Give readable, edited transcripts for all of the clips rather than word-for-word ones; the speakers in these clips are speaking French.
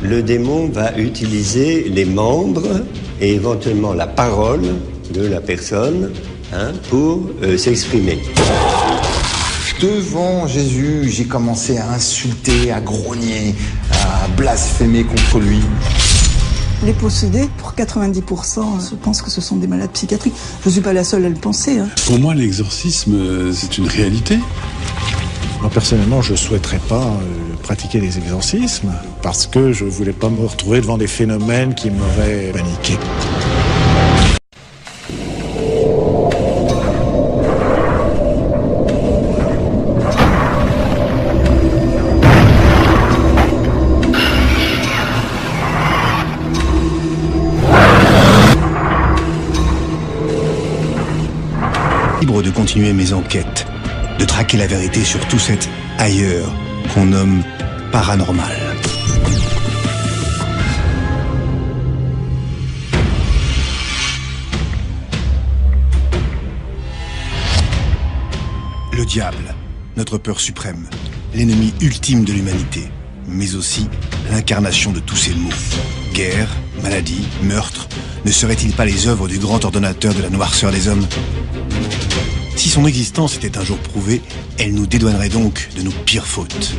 le démon va utiliser les membres et éventuellement la parole de la personne pour s'exprimer. Devant Jésus, j'ai commencé à insulter, à grogner, à blasphémer contre lui. Les possédés, pour 90%, je pense que ce sont des malades psychiatriques. Je ne suis pas la seule à le penser. Pour moi, l'exorcisme, c'est une réalité. Moi, personnellement, je ne souhaiterais pas pratiquer les exorcismes parce que je ne voulais pas me retrouver devant des phénomènes qui m'auraient paniqué. Libre de continuer mes enquêtes, de traquer la vérité sur tout cet ailleurs qu'on nomme paranormal. Le diable, notre peur suprême, l'ennemi ultime de l'humanité, mais aussi l'incarnation de tous ces maux. Guerre, maladie, meurtre, ne seraient-ils pas les œuvres du grand ordonnateur de la noirceur des hommes ? Si son existence était un jour prouvée, elle nous dédouanerait donc de nos pires fautes.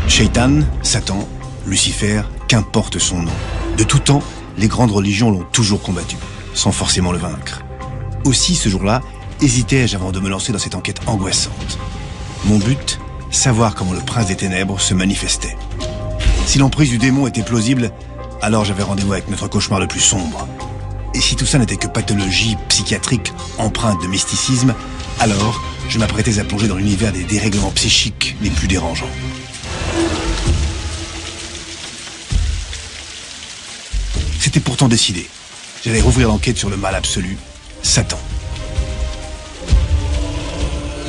Shaitan, Satan, Lucifer, qu'importe son nom. De tout temps, les grandes religions l'ont toujours combattu, sans forcément le vaincre. Aussi, ce jour-là, hésitais-je avant de me lancer dans cette enquête angoissante. Mon but, savoir comment le prince des ténèbres se manifestait. Si l'emprise du démon était plausible, alors j'avais rendez-vous avec notre cauchemar le plus sombre. Et si tout ça n'était que pathologie psychiatrique empreinte de mysticisme, alors je m'apprêtais à plonger dans l'univers des dérèglements psychiques les plus dérangeants. C'était pourtant décidé. J'allais rouvrir l'enquête sur le mal absolu, Satan.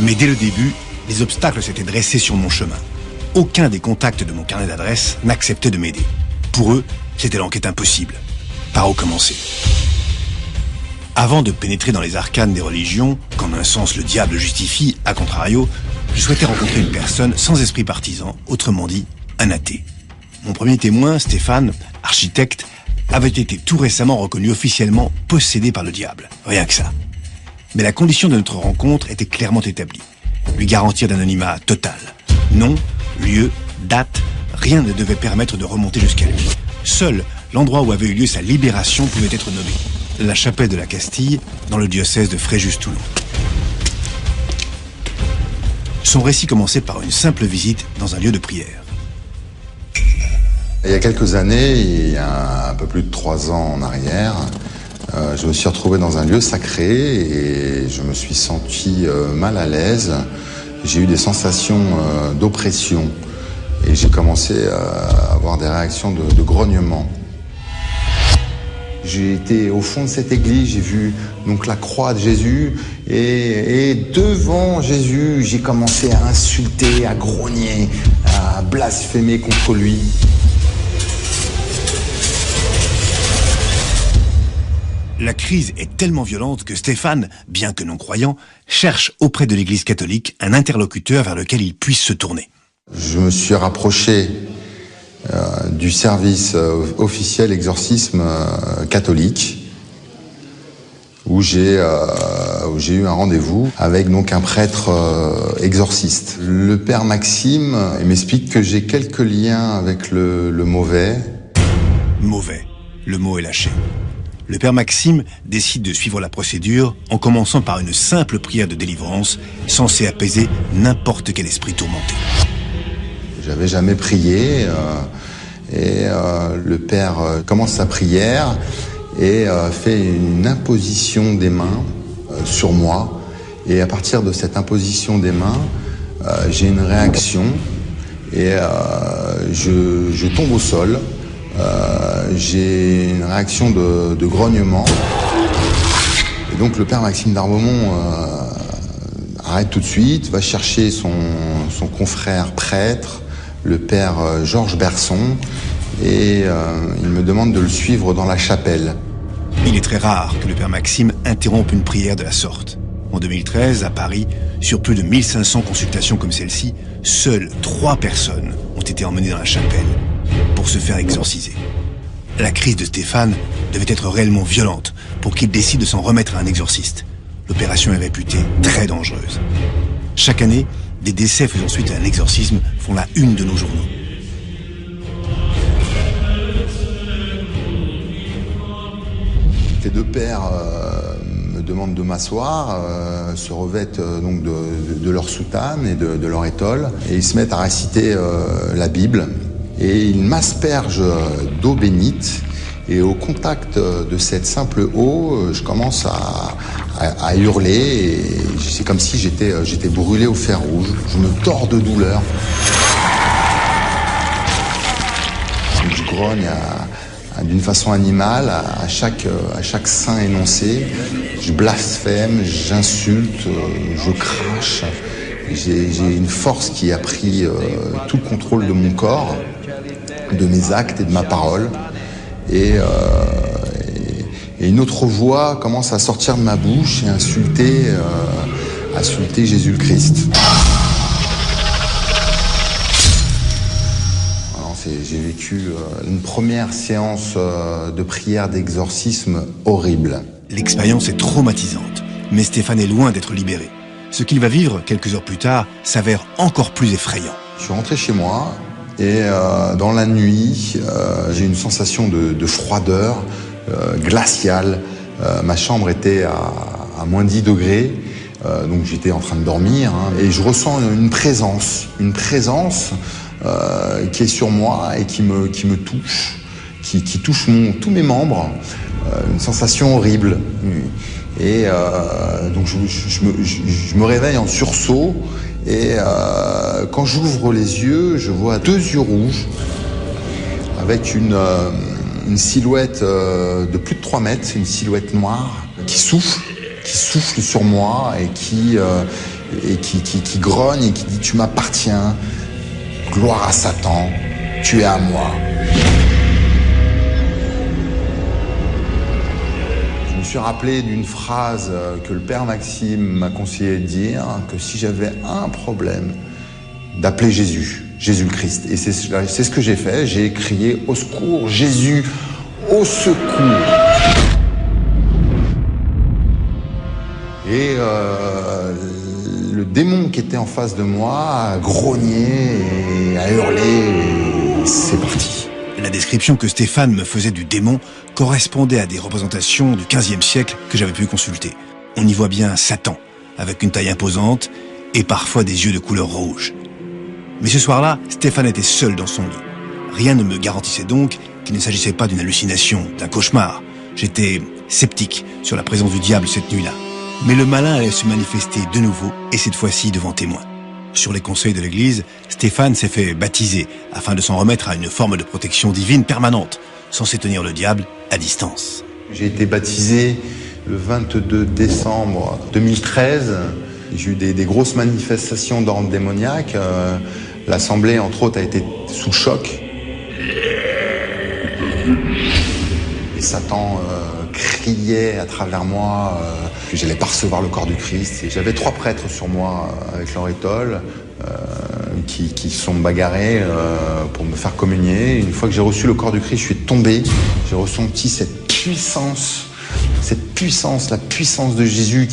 Mais dès le début, les obstacles s'étaient dressés sur mon chemin. Aucun des contacts de mon carnet d'adresses n'acceptait de m'aider. Pour eux, c'était l'enquête impossible. Par où commencer ? Avant de pénétrer dans les arcanes des religions, qu'en un sens le diable justifie, à contrario, je souhaitais rencontrer une personne sans esprit partisan, autrement dit, un athée. Mon premier témoin, Stéphane, architecte, avait été tout récemment reconnu officiellement possédé par le diable. Rien que ça. Mais la condition de notre rencontre était clairement établie. Lui garantir d'anonymat total. Nom, lieu, date, rien ne devait permettre de remonter jusqu'à lui. Seul l'endroit où avait eu lieu sa libération pouvait être nommé. La chapelle de la Castille, dans le diocèse de Fréjus-Toulon. Son récit commençait par une simple visite dans un lieu de prière. Il y a quelques années, il y a un peu plus de 3 ans en arrière, je me suis retrouvé dans un lieu sacré et je me suis senti mal à l'aise. J'ai eu des sensations d'oppression et j'ai commencé à avoir des réactions de grognement. J'ai été au fond de cette église, j'ai vu donc la croix de Jésus et devant Jésus, j'ai commencé à insulter, à grogner, à blasphémer contre lui. La crise est tellement violente que Stéphane, bien que non croyant, cherche auprès de l'église catholique un interlocuteur vers lequel il puisse se tourner. Je me suis rapproché du service officiel exorcisme catholique où j'ai eu un rendez-vous avec donc un prêtre exorciste. Le père Maxime m'explique que j'ai quelques liens avec le mauvais. Mauvais, le mot est lâché. Le père Maxime décide de suivre la procédure en commençant par une simple prière de délivrance censée apaiser n'importe quel esprit tourmenté. J'avais jamais prié et le père commence sa prière et fait une imposition des mains sur moi. Et à partir de cette imposition des mains, j'ai une réaction et je tombe au sol. J'ai une réaction de grognement. Et donc le père Maxime d'Arbomont arrête tout de suite, va chercher son confrère prêtre, le père Georges Berson, et il me demande de le suivre dans la chapelle. Il est très rare que le père Maxime interrompe une prière de la sorte. En 2013, à Paris, sur plus de 1500 consultations comme celle-ci, seules 3 personnes ont été emmenées dans la chapelle. pour se faire exorciser. La crise de Stéphane devait être réellement violente pour qu'il décide de s'en remettre à un exorciste. L'opération est réputée très dangereuse. Chaque année, des décès faisant suite à un exorcisme font la une de nos journaux. Les deux pères me demandent de m'asseoir, se revêtent donc de leur soutane et de leur étole, et ils se mettent à réciter la Bible. Et ils m'aspergent d'eau bénite, et au contact de cette simple eau, je commence à hurler, et c'est comme si j'étais brûlé au fer rouge. Je me tords de douleur. Je grogne d'une façon animale à chaque saint énoncé. Je blasphème, j'insulte, je crache. J'ai une force qui a pris tout le contrôle de mon corps, de mes actes et de ma parole. Et une autre voix commence à sortir de ma bouche et insulter Jésus le Christ. J'ai vécu une première séance de prière d'exorcisme horrible. L'expérience est traumatisante, mais Stéphane est loin d'être libéré. Ce qu'il va vivre quelques heures plus tard s'avère encore plus effrayant. Je suis rentré chez moi et dans la nuit, j'ai une sensation de froideur glaciale. Ma chambre était à moins 10 degrés, donc j'étais en train de dormir, et je ressens une présence qui est sur moi et qui me touche, qui touche tous mes membres, une sensation horrible. Et donc je me réveille en sursaut, et quand j'ouvre les yeux, je vois 2 yeux rouges avec une silhouette de plus de 3 mètres, une silhouette noire qui souffle sur moi et qui grogne et qui dit « Tu m'appartiens, gloire à Satan, tu es à moi ». Je me suis rappelé d'une phrase que le père Maxime m'a conseillé de dire, que si j'avais un problème, d'appeler Jésus le Christ. Et c'est ce que j'ai fait, j'ai crié « Au secours, Jésus, au secours !» Et le démon qui était en face de moi a grogné et a hurlé, et c'est parti. La description que Stéphane me faisait du démon correspondait à des représentations du XVe siècle que j'avais pu consulter. On y voit bien Satan, avec une taille imposante et parfois des yeux de couleur rouge. Mais ce soir-là, Stéphane était seul dans son lit. Rien ne me garantissait donc qu'il ne s'agissait pas d'une hallucination, d'un cauchemar. J'étais sceptique sur la présence du diable cette nuit-là. Mais le malin allait se manifester de nouveau, et cette fois-ci devant témoins. Sur les conseils de l'Église, Stéphane s'est fait baptiser afin de s'en remettre à une forme de protection divine permanente, censée tenir le diable à distance. J'ai été baptisé le 22 décembre 2013. J'ai eu des grosses manifestations d'ordre démoniaque. L'Assemblée, entre autres, a été sous choc. Et Satan criait à travers moi que j'allais pas recevoir le corps du Christ. Et j'avais 3 prêtres sur moi avec leur étole qui se sont bagarrés pour me faire communier. Une fois que j'ai reçu le corps du Christ, je suis tombé. J'ai ressenti cette puissance, la puissance de Jésus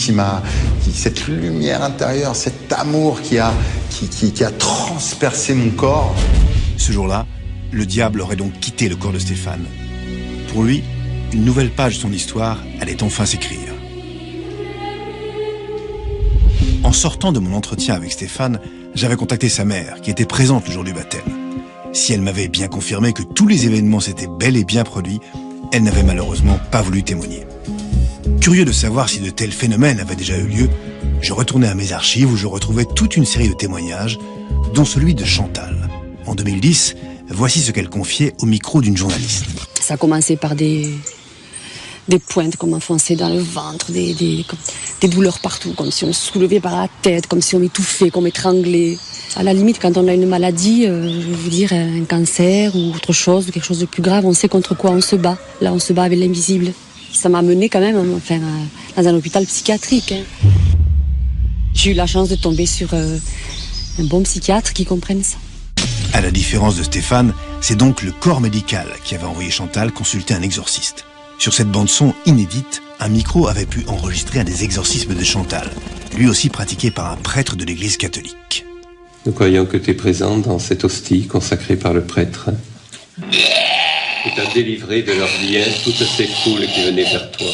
cette lumière intérieure, cet amour qui a transpercé mon corps. Ce jour-là, le diable aurait donc quitté le corps de Stéphane. Pour lui, une nouvelle page de son histoire allait enfin s'écrire. En sortant de mon entretien avec Stéphane, j'avais contacté sa mère, qui était présente le jour du baptême. Si elle m'avait bien confirmé que tous les événements s'étaient bel et bien produits, elle n'avait malheureusement pas voulu témoigner. Curieux de savoir si de tels phénomènes avaient déjà eu lieu, je retournais à mes archives où je retrouvais toute une série de témoignages, dont celui de Chantal. En 2010, voici ce qu'elle confiait au micro d'une journaliste. Ça a commencé par des pointes qu'on m'enfonçait dans le ventre, des douleurs partout, comme si on me soulevait par la tête, comme si on m'étouffait, qu'on m'étranglait. À la limite, quand on a une maladie, je veux dire un cancer ou autre chose, quelque chose de plus grave, on sait contre quoi on se bat. Là, on se bat avec l'invisible. Ça m'a mené quand même dans un hôpital psychiatrique. J'ai eu la chance de tomber sur un bon psychiatre qui comprenne ça. À la différence de Stéphane, c'est donc le corps médical qui avait envoyé Chantal consulter un exorciste. Sur cette bande-son inédite, un micro avait pu enregistrer un des exorcismes de Chantal, lui aussi pratiqué par un prêtre de l'église catholique. Nous croyons que tu es présente dans cette hostie consacrée par le prêtre et t'as délivré de leurs liens toutes ces foules qui venaient vers toi.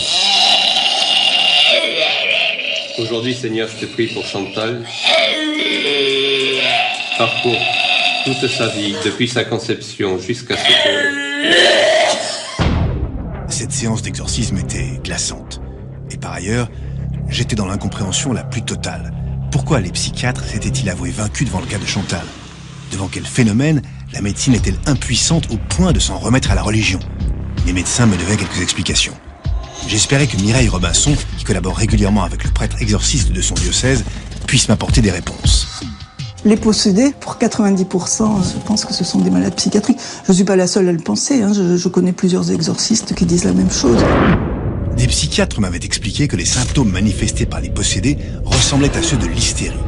Aujourd'hui, Seigneur, je te prie pour Chantal. Parcours toute sa vie, depuis sa conception jusqu'à ce que... Cette séance d'exorcisme était glaçante. Et par ailleurs, j'étais dans l'incompréhension la plus totale. Pourquoi les psychiatres s'étaient-ils avoués vaincus devant le cas de Chantal? Devant quel phénomène la médecine est-elle impuissante au point de s'en remettre à la religion? Les médecins me devaient quelques explications. J'espérais que Mireille Robinson, qui collabore régulièrement avec le prêtre exorciste de son diocèse, puisse m'apporter des réponses. Les possédés, pour 90%, je pense que ce sont des malades psychiatriques. Je ne suis pas la seule à le penser, hein. Je connais plusieurs exorcistes qui disent la même chose. Des psychiatres m'avaient expliqué que les symptômes manifestés par les possédés ressemblaient à ceux de l'hystérie.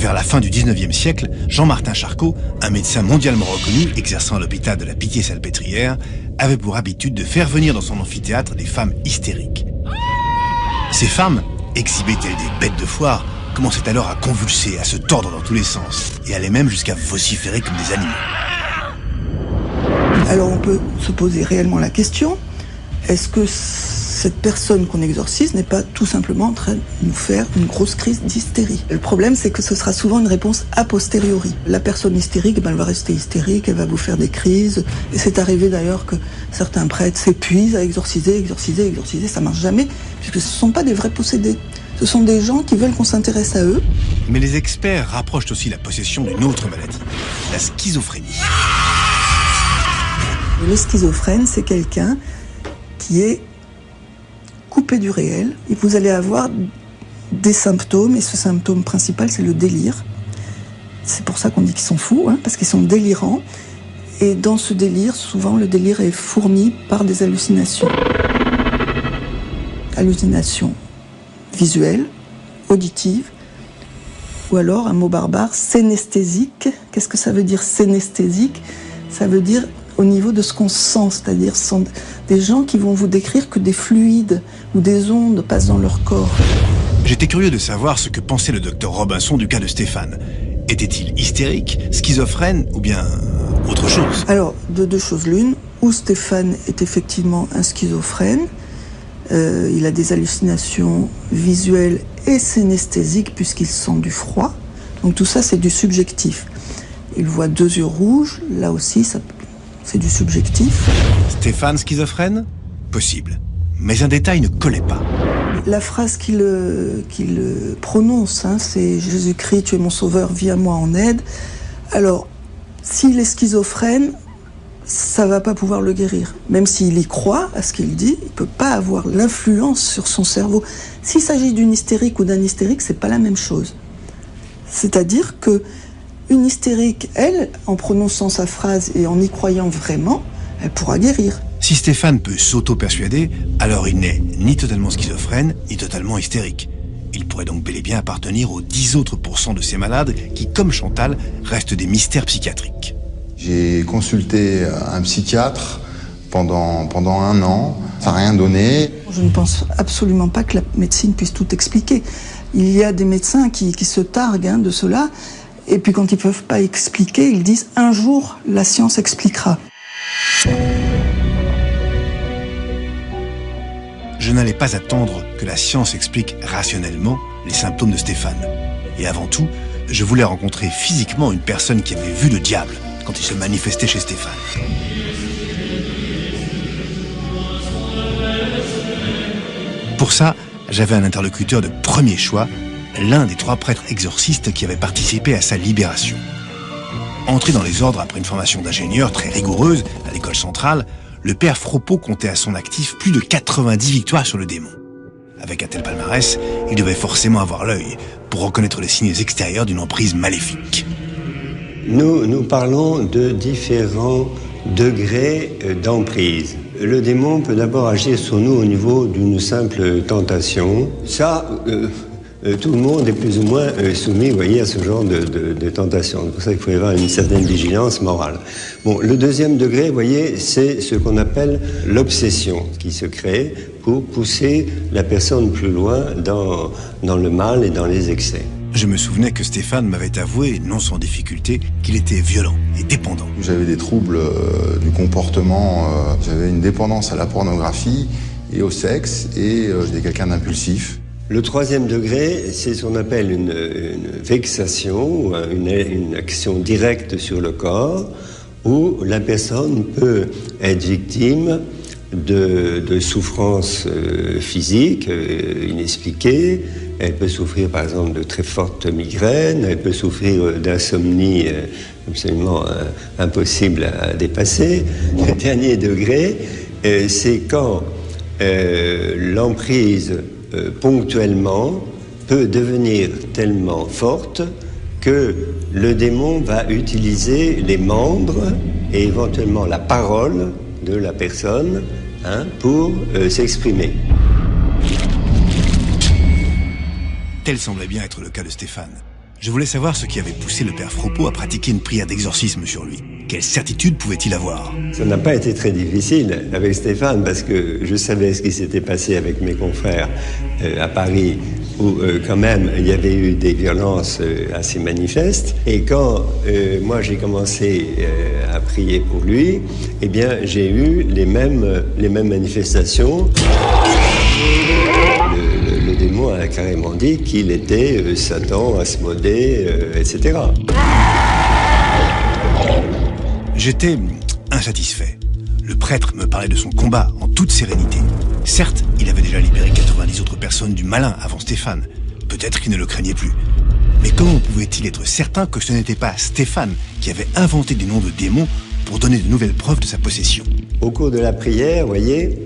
Vers la fin du 19e siècle, Jean-Martin Charcot, un médecin mondialement reconnu exerçant à l'hôpital de la Pitié-Salpêtrière, avait pour habitude de faire venir dans son amphithéâtre des femmes hystériques. Ces femmes, exhibées telles des bêtes de foire, commençaient alors à convulser, à se tordre dans tous les sens, et allaient même jusqu'à vociférer comme des animaux. Alors on peut se poser réellement la question, est-ce que cette personne qu'on exorcise n'est pas tout simplement en train de nous faire une grosse crise d'hystérie? Le problème, c'est que ce sera souvent une réponse a posteriori. La personne hystérique, elle va rester hystérique, elle va vous faire des crises. Et c'est arrivé d'ailleurs que certains prêtres s'épuisent à exorciser, ça marche jamais, puisque ce ne sont pas des vrais possédés. Ce sont des gens qui veulent qu'on s'intéresse à eux. Mais les experts rapprochent aussi la possession d'une autre maladie, la schizophrénie. Le schizophrène, c'est quelqu'un qui est coupé du réel, et vous allez avoir des symptômes, et ce symptôme principal, c'est le délire. C'est pour ça qu'on dit qu'ils sont fous, hein, parce qu'ils sont délirants, et dans ce délire, souvent, le délire est fourni par des hallucinations. Hallucinations visuelles, auditives, ou alors, un mot barbare, synesthésique. Qu'est-ce que ça veut dire, synesthésique? Ça veut dire au niveau de ce qu'on sent, c'est-à-dire ce sont des gens qui vont vous décrire que des fluides ou des ondes passent dans leur corps. J'étais curieux de savoir ce que pensait le docteur Robinson du cas de Stéphane. Était-il hystérique, schizophrène ou bien autre chose? Alors, de deux choses l'une, ou Stéphane est effectivement un schizophrène, il a des hallucinations visuelles et synesthésiques puisqu'il sent du froid, donc tout ça c'est du subjectif. Il voit deux yeux rouges, là aussi c'est du subjectif. Stéphane schizophrène? Possible. Mais un détail ne collait pas. La phrase qu'il prononce, hein, c'est « Jésus-Christ, tu es mon sauveur, viens à moi en aide ». Alors, s'il est schizophrène, ça ne va pas pouvoir le guérir. Même s'il y croit à ce qu'il dit, il ne peut pas avoir l'influence sur son cerveau. S'il s'agit d'une hystérique ou d'un hystérique, ce n'est pas la même chose. C'est-à-dire que une hystérique, elle, en prononçant sa phrase et en y croyant vraiment, elle pourra guérir. Si Stéphane peut s'auto-persuader, alors il n'est ni totalement schizophrène, ni totalement hystérique. Il pourrait donc bel et bien appartenir aux 10 autres % de ces malades qui, comme Chantal, restent des mystères psychiatriques. J'ai consulté un psychiatre pendant 1 an, ça n'a rien donné. Je ne pense absolument pas que la médecine puisse tout expliquer. Il y a des médecins qui se targuent, hein, de cela. Et puis quand ils ne peuvent pas expliquer, ils disent « un jour, la science expliquera ». Je n'allais pas attendre que la science explique rationnellement les symptômes de Stéphane. Et avant tout, je voulais rencontrer physiquement une personne qui avait vu le diable quand il se manifestait chez Stéphane. Pour ça, j'avais un interlocuteur de premier choix, l'un des 3 prêtres exorcistes qui avaient participé à sa libération. Entré dans les ordres après une formation d'ingénieur très rigoureuse à l'école centrale, le père Fropeau comptait à son actif plus de 90 victoires sur le démon. Avec un tel palmarès, il devait forcément avoir l'œil pour reconnaître les signes extérieurs d'une emprise maléfique. Nous parlons de différents degrés d'emprise. Le démon peut d'abord agir sur nous au niveau d'une simple tentation. Ça, tout le monde est plus ou moins soumis, vous voyez, à ce genre de tentation. C'est pour ça qu'il faut y avoir une certaine vigilance morale. Bon, le deuxième degré, vous voyez, c'est ce qu'on appelle l'obsession qui se crée pour pousser la personne plus loin dans le mal et dans les excès. Je me souvenais que Stéphane m'avait avoué, non sans difficulté, qu'il était violent et dépendant. J'avais des troubles du comportement, j'avais une dépendance à la pornographie et au sexe, et j'étais quelqu'un d'impulsif. Le troisième degré, c'est ce qu'on appelle une vexation, une action directe sur le corps, où la personne peut être victime de souffrances physiques inexpliquées. Elle peut souffrir par exemple de très fortes migraines, elle peut souffrir d'insomnie absolument impossible à dépasser. Le dernier degré, c'est quand l'emprise ponctuellement peut devenir tellement forte que le démon va utiliser les membres et éventuellement la parole de la personne pour s'exprimer. Tel semblait bien être le cas de Stéphane. Je voulais savoir ce qui avait poussé le père Fropeau à pratiquer une prière d'exorcisme sur lui. Quelle certitude pouvait-il avoir? Ça n'a pas été très difficile avec Stéphane parce que je savais ce qui s'était passé avec mes confrères à Paris où quand même il y avait eu des violences assez manifestes. Et quand moi j'ai commencé à prier pour lui, eh bien j'ai eu les mêmes manifestations. Le démon a carrément dit qu'il était Satan, Asmodée, etc. J'étais insatisfait. Le prêtre me parlait de son combat en toute sérénité. Certes, il avait déjà libéré 90 autres personnes du malin avant Stéphane. Peut-être qu'il ne le craignait plus. Mais comment pouvait-il être certain que ce n'était pas Stéphane qui avait inventé des noms de démons pour donner de nouvelles preuves de sa possession? Au cours de la prière, vous voyez,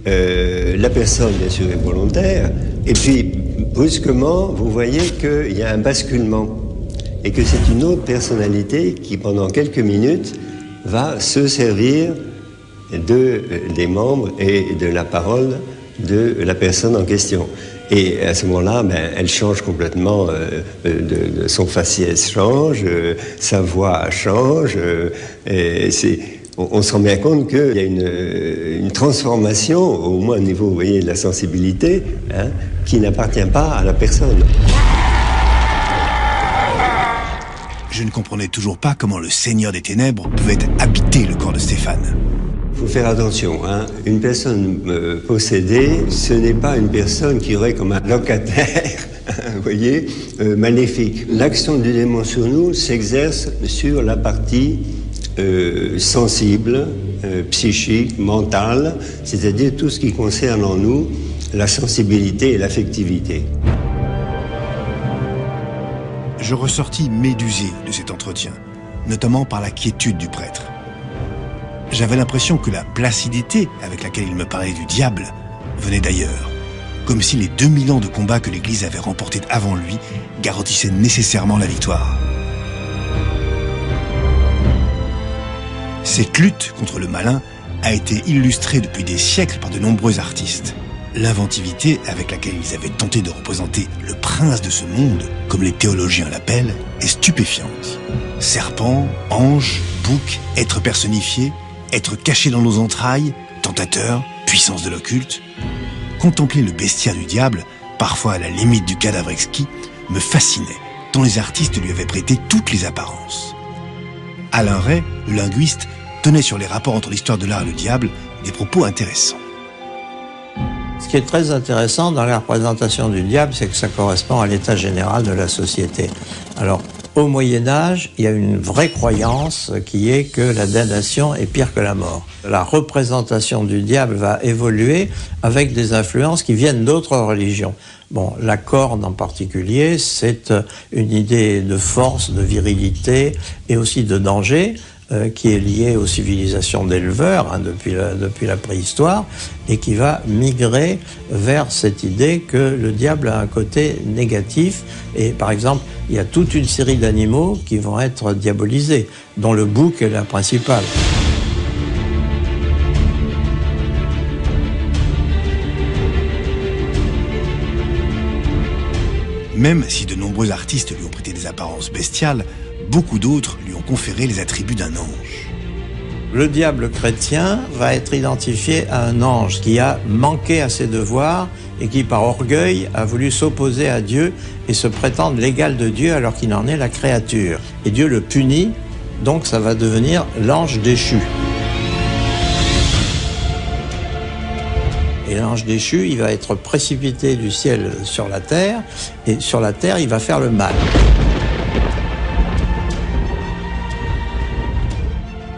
la personne, bien sûr, est volontaire, et puis, brusquement, vous voyez qu'il y a un basculement, et que c'est une autre personnalité qui, pendant quelques minutes, va se servir des membres et de la parole de la personne en question. Et à ce moment-là, elle change complètement, son faciès change, sa voix change, on se rend bien compte qu'il y a une transformation, au moins au niveau, vous voyez, de la sensibilité, qui n'appartient pas à la personne. Je ne comprenais toujours pas comment le Seigneur des Ténèbres pouvait habiter le corps de Stéphane. Il faut faire attention, une personne possédée, ce n'est pas une personne qui aurait comme un locataire, vous voyez, maléfique. L'action du démon sur nous s'exerce sur la partie sensible, psychique, mentale, c'est-à-dire tout ce qui concerne en nous la sensibilité et l'affectivité. Je ressortis médusé de cet entretien, notamment par la quiétude du prêtre. J'avais l'impression que la placidité avec laquelle il me parlait du diable venait d'ailleurs, comme si les 2000 ans de combat que l'Église avait remportés avant lui garantissaient nécessairement la victoire. Cette lutte contre le malin a été illustrée depuis des siècles par de nombreux artistes. L'inventivité avec laquelle ils avaient tenté de représenter le prince de ce monde, comme les théologiens l'appellent, est stupéfiante. Serpent, ange, bouc, être personnifié, être caché dans nos entrailles, tentateur, puissance de l'occulte. Contempler le bestiaire du diable, parfois à la limite du cadavre exquis, me fascinait, tant les artistes lui avaient prêté toutes les apparences. Alain Ray, le linguiste, tenait sur les rapports entre l'histoire de l'art et le diable des propos intéressants. Ce qui est très intéressant dans la représentation du diable, c'est que ça correspond à l'état général de la société. Alors, au Moyen-Âge, il y a une vraie croyance qui est que la damnation est pire que la mort. La représentation du diable va évoluer avec des influences qui viennent d'autres religions. Bon, la corne en particulier, c'est une idée de force, de virilité et aussi de danger, qui est lié aux civilisations d'éleveurs depuis la préhistoire et qui va migrer vers cette idée que le diable a un côté négatif. Et par exemple, il y a toute une série d'animaux qui vont être diabolisés, dont le bouc est la principale. Même si de nombreux artistes lui ont prêté des apparences bestiales, beaucoup d'autres lui ont conféré les attributs d'un ange. Le diable chrétien va être identifié à un ange qui a manqué à ses devoirs et qui, par orgueil, a voulu s'opposer à Dieu et se prétendre l'égal de Dieu alors qu'il en est la créature. Et Dieu le punit, donc ça va devenir l'ange déchu. Et l'ange déchu, il va être précipité du ciel sur la terre, et sur la terre, il va faire le mal.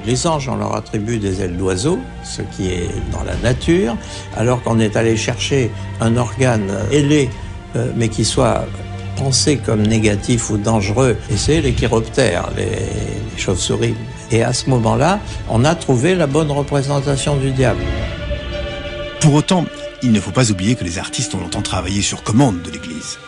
Les anges, on leur attribue des ailes d'oiseau, ce qui est dans la nature, alors qu'on est allé chercher un organe ailé, mais qui soit pensé comme négatif ou dangereux, et c'est les chiroptères, les chauves-souris. Et à ce moment-là, on a trouvé la bonne représentation du diable. Pour autant, il ne faut pas oublier que les artistes ont longtemps travaillé sur commande de l'Église.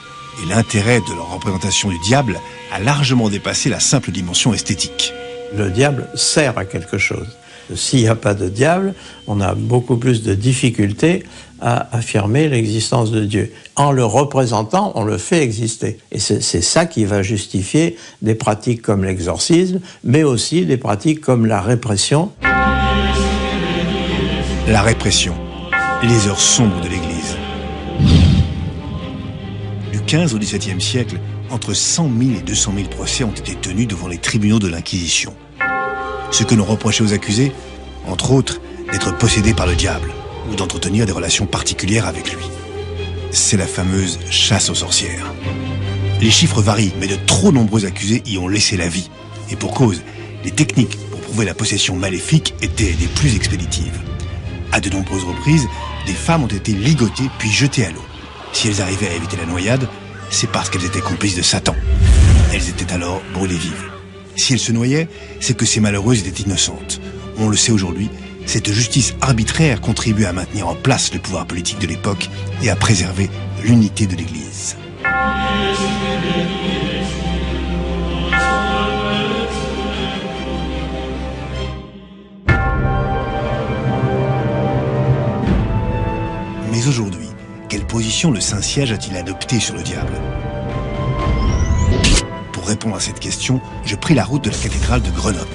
Et l'intérêt de leur représentation du diable a largement dépassé la simple dimension esthétique. Le diable sert à quelque chose. S'il n'y a pas de diable, on a beaucoup plus de difficultés à affirmer l'existence de Dieu. En le représentant, on le fait exister. Et c'est ça qui va justifier des pratiques comme l'exorcisme, mais aussi des pratiques comme la répression. La répression, les heures sombres de l'Église. Du XV au XVIIe siècle, entre 100 000 et 200 000 procès ont été tenus devant les tribunaux de l'Inquisition. Ce que l'on reprochait aux accusés, entre autres, d'être possédés par le diable ou d'entretenir des relations particulières avec lui. C'est la fameuse chasse aux sorcières. Les chiffres varient, mais de trop nombreux accusés y ont laissé la vie. Et pour cause, les techniques pour prouver la possession maléfique étaient des plus expéditives. À de nombreuses reprises, des femmes ont été ligotées puis jetées à l'eau. Si elles arrivaient à éviter la noyade, c'est parce qu'elles étaient complices de Satan. Elles étaient alors brûlées vives. Si elles se noyaient, c'est que ces malheureuses étaient innocentes. On le sait aujourd'hui, cette justice arbitraire contribue à maintenir en place le pouvoir politique de l'époque et à préserver l'unité de l'Église. Mais aujourd'hui, quelle position le Saint-Siège a-t-il adopté sur le diable ? Pour répondre à cette question, je pris la route de la cathédrale de Grenoble.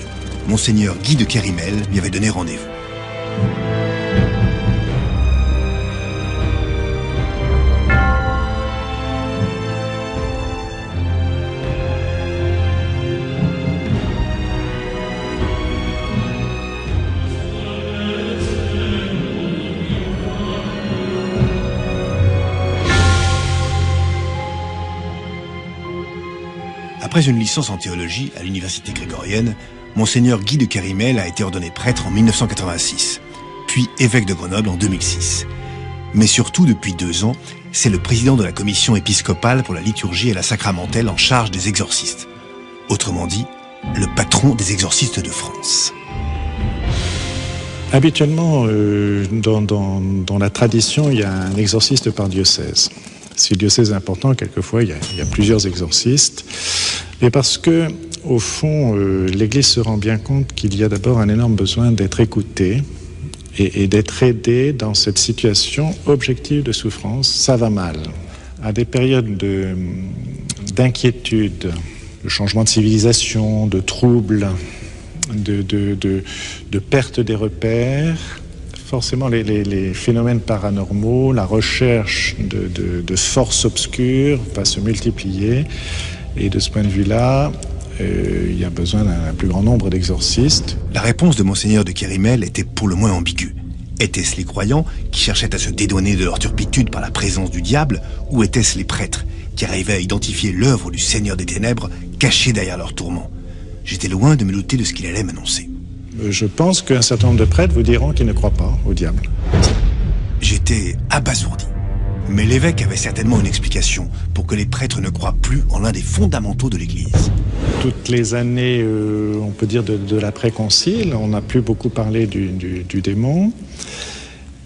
Monseigneur Guy de Kérimel m'y avait donné rendez-vous. Après une licence en théologie à l'université grégorienne, Monseigneur Guy de Kérimel a été ordonné prêtre en 1986, puis évêque de Grenoble en 2006. Mais surtout, depuis 2 ans, c'est le président de la commission épiscopale pour la liturgie et la sacramentelle en charge des exorcistes. Autrement dit, le patron des exorcistes de France. Habituellement, dans la tradition, il y a un exorciste par diocèse. Si le diocèse est important, quelquefois, il y a plusieurs exorcistes. Et parce que, au fond, l'Église se rend bien compte qu'il y a d'abord un énorme besoin d'être écouté et d'être aidé dans cette situation objective de souffrance. Ça va mal. À des périodes d'inquiétude, de changement de civilisation, de troubles, de perte des repères, forcément les phénomènes paranormaux, la recherche de forces obscures va se multiplier. Et de ce point de vue-là, il y a besoin d'un plus grand nombre d'exorcistes. La réponse de Monseigneur de Kérimel était pour le moins ambiguë. Étaient-ce les croyants qui cherchaient à se dédouaner de leur turpitude par la présence du diable, ou étaient-ce les prêtres qui arrivaient à identifier l'œuvre du Seigneur des Ténèbres cachée derrière leurs tourments ? J'étais loin de me douter de ce qu'il allait m'annoncer. Je pense qu'un certain nombre de prêtres vous diront qu'ils ne croient pas au diable. J'étais abasourdi. Mais l'évêque avait certainement une explication pour que les prêtres ne croient plus en l'un des fondamentaux de l'Église. Toutes les années, on peut dire de l'après-concile, on n'a plus beaucoup parlé du démon.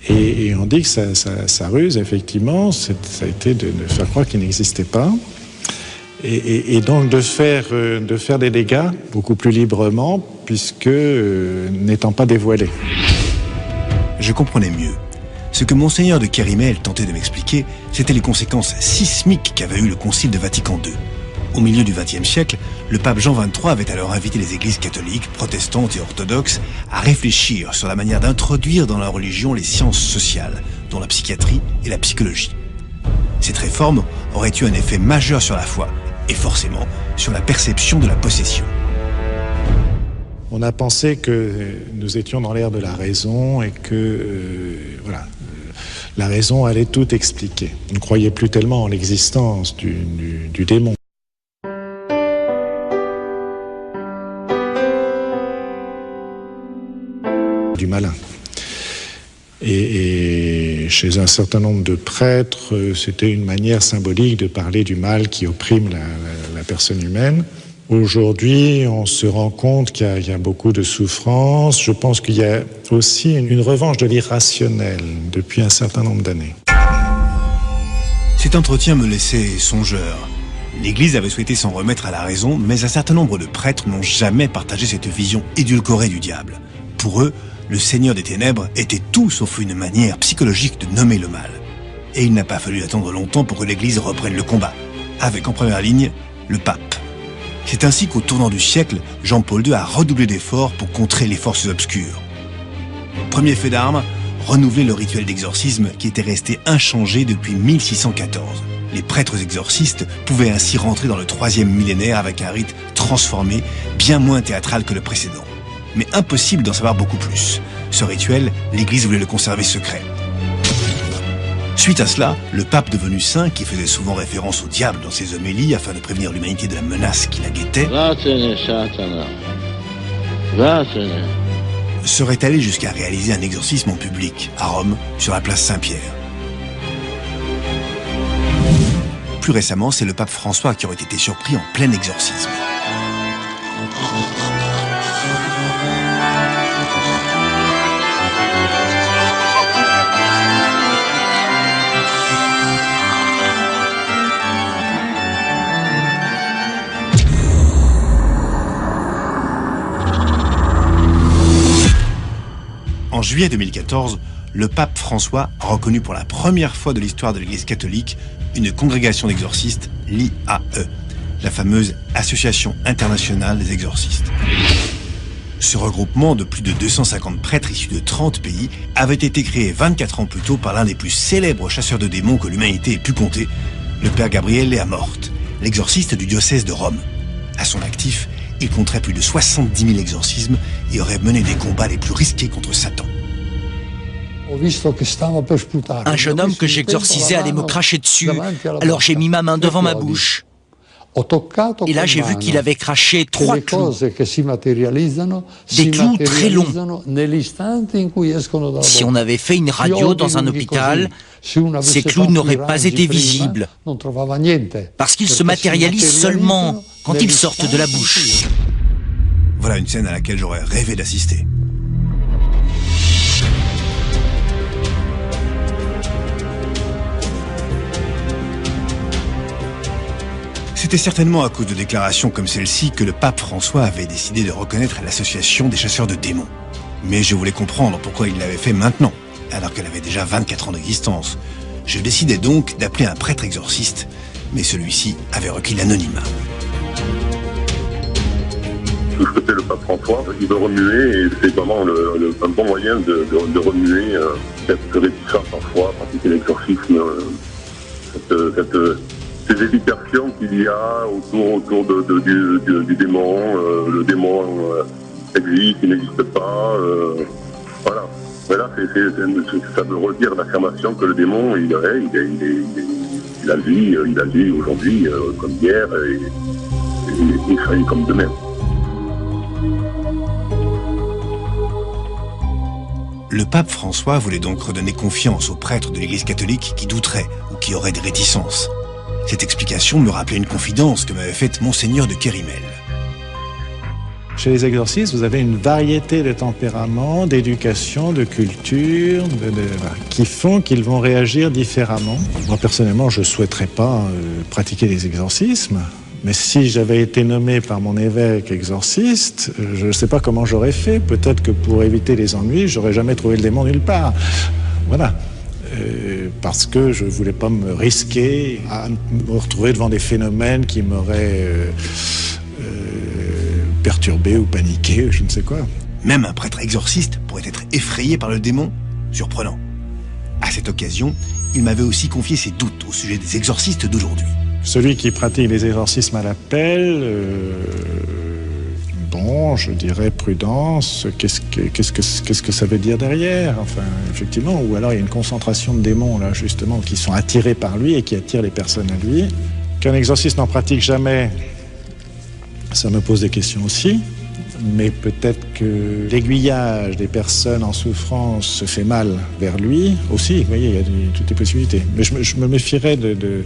Et on dit que sa ruse, effectivement, ça a été de faire croire qu'il n'existait pas. Et donc de faire des dégâts beaucoup plus librement, puisque n'étant pas dévoilé. Je comprenais mieux. Ce que monseigneur de Kérimel tentait de m'expliquer, c'était les conséquences sismiques qu'avait eu le Concile de Vatican II. Au milieu du XXe siècle, le pape Jean XXIII avait alors invité les églises catholiques, protestantes et orthodoxes à réfléchir sur la manière d'introduire dans la religion les sciences sociales, dont la psychiatrie et la psychologie. Cette réforme aurait eu un effet majeur sur la foi et forcément sur la perception de la possession. On a pensé que nous étions dans l'ère de la raison et que la raison allait tout expliquer. On ne croyait plus tellement en l'existence du démon. Du malin. Et chez un certain nombre de prêtres, c'était une manière symbolique de parler du mal qui opprime la personne humaine. Aujourd'hui, on se rend compte qu'il y a beaucoup de souffrance. Je pense qu'il y a aussi une revanche de l'irrationnel depuis un certain nombre d'années. Cet entretien me laissait songeur. L'Église avait souhaité s'en remettre à la raison, mais un certain nombre de prêtres n'ont jamais partagé cette vision édulcorée du diable. Pour eux, le Seigneur des Ténèbres était tout sauf une manière psychologique de nommer le mal. Et il n'a pas fallu attendre longtemps pour que l'Église reprenne le combat, avec en première ligne le pape. C'est ainsi qu'au tournant du siècle, Jean-Paul II a redoublé d'efforts pour contrer les forces obscures. Premier fait d'armes, renouveler le rituel d'exorcisme qui était resté inchangé depuis 1614. Les prêtres exorcistes pouvaient ainsi rentrer dans le 3e millénaire avec un rite transformé, bien moins théâtral que le précédent. Mais impossible d'en savoir beaucoup plus. Ce rituel, l'Église voulait le conserver secret. Suite à cela, le pape devenu saint, qui faisait souvent référence au diable dans ses homélies afin de prévenir l'humanité de la menace qui la guettait, serait allé jusqu'à réaliser un exorcisme en public, à Rome, sur la place Saint-Pierre. Plus récemment, c'est le pape François qui aurait été surpris en plein exorcisme. En juillet 2014, le pape François a reconnu pour la première fois de l'histoire de l'Église catholique une congrégation d'exorcistes, l'IAE, la fameuse Association internationale des exorcistes. Ce regroupement de plus de 250 prêtres issus de 30 pays avait été créé 24 ans plus tôt par l'un des plus célèbres chasseurs de démons que l'humanité ait pu compter, le père Gabriel Léamort, l'exorciste du diocèse de Rome. À son actif, il compterait plus de 70 000 exorcismes et aurait mené des combats les plus risqués contre Satan. Un jeune homme que j'exorcisais allait me cracher dessus, alors j'ai mis ma main devant ma bouche. Et là, j'ai vu qu'il avait craché 3 clous. Des clous très longs. Si on avait fait une radio dans un hôpital, ces clous n'auraient pas été visibles, parce qu'ils se matérialisent seulement quand ils sortent de la bouche. Voilà une scène à laquelle j'aurais rêvé d'assister. C'était certainement à cause de déclarations comme celle-ci que le pape François avait décidé de reconnaître l'association des chasseurs de démons. Mais je voulais comprendre pourquoi il l'avait fait maintenant, alors qu'elle avait déjà 24 ans d'existence. Je décidai donc d'appeler un prêtre exorciste, mais celui-ci avait requis l'anonymat. Ce que fait le pape François, il veut remuer, et c'est vraiment un bon moyen de remuer cette réticence parfois, pratiquer l'exorcisme, ces hésitations qu'il y a autour du démon. Le démon existe, il n'existe pas. Voilà. Mais là, ça veut redire l'affirmation que le démon, il agit aujourd'hui comme hier et il sera comme demain. Le pape François voulait donc redonner confiance aux prêtres de l'Église catholique qui douteraient ou qui auraient des réticences. Cette explication me rappelait une confidence que m'avait faite Monseigneur de Kérimel. Chez les exorcistes, vous avez une variété de tempéraments, d'éducation, de culture, qui font qu'ils vont réagir différemment. Moi, personnellement, je ne souhaiterais pas pratiquer les exorcismes, mais si j'avais été nommé par mon évêque exorciste, je ne sais pas comment j'aurais fait. Peut-être que pour éviter les ennuis, j'aurais jamais trouvé le démon nulle part. Voilà. parce que je ne voulais pas me risquer à me retrouver devant des phénomènes qui m'auraient perturbé ou paniqué, je ne sais quoi. Même un prêtre exorciste pourrait être effrayé par le démon? Surprenant. À cette occasion, il m'avait aussi confié ses doutes au sujet des exorcistes d'aujourd'hui. Celui qui pratique les exorcismes à l'appel, bon, je dirais prudence, qu'est-ce que ça veut dire derrière? Enfin, effectivement, ou alors il y a une concentration de démons, là, justement, qui sont attirés par lui et qui attirent les personnes à lui. Qu'un exorciste n'en pratique jamais, ça me pose des questions aussi. Mais peut-être que l'aiguillage des personnes en souffrance se fait mal vers lui aussi. Vous voyez, il y a toutes les possibilités. Mais je me méfierais de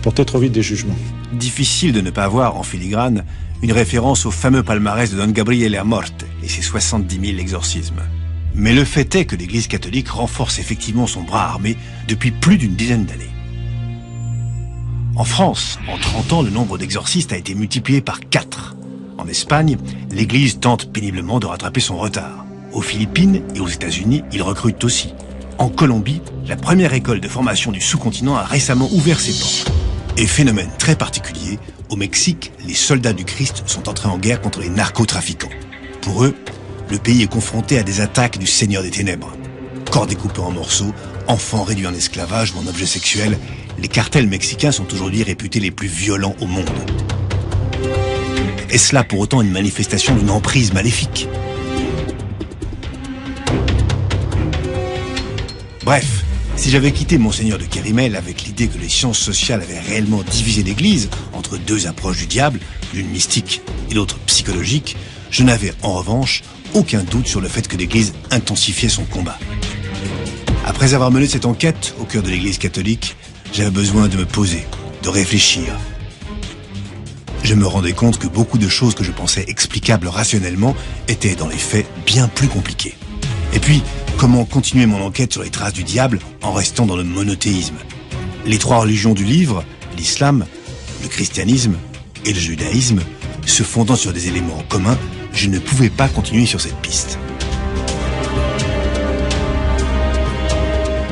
porter trop vite des jugements. Difficile de ne pas avoir en filigrane une référence au fameux palmarès de Don Gabriele Amorte et ses 70 000 exorcismes. Mais le fait est que l'Église catholique renforce effectivement son bras armé depuis plus d'une dizaine d'années. En France, en 30 ans, le nombre d'exorcistes a été multiplié par 4. En Espagne, l'Église tente péniblement de rattraper son retard. Aux Philippines et aux États-Unis, ils recrutent aussi. En Colombie, la première école de formation du sous-continent a récemment ouvert ses portes. Et phénomène très particulier, au Mexique, les soldats du Christ sont entrés en guerre contre les narcotrafiquants. Pour eux, le pays est confronté à des attaques du Seigneur des Ténèbres. Corps découpés en morceaux, enfants réduits en esclavage ou en objets sexuels, les cartels mexicains sont aujourd'hui réputés les plus violents au monde. Est-ce là pour autant une manifestation d'une emprise maléfique? Bref, si j'avais quitté Monseigneur de Kérimel avec l'idée que les sciences sociales avaient réellement divisé l'Église entre deux approches du diable, l'une mystique et l'autre psychologique, je n'avais en revanche aucun doute sur le fait que l'Église intensifiait son combat. Après avoir mené cette enquête au cœur de l'Église catholique, j'avais besoin de me poser, de réfléchir. Je me rendais compte que beaucoup de choses que je pensais explicables rationnellement étaient dans les faits bien plus compliquées. Et puis, comment continuer mon enquête sur les traces du diable en restant dans le monothéisme? Les 3 religions du livre, l'islam, le christianisme et le judaïsme, se fondant sur des éléments communs, je ne pouvais pas continuer sur cette piste.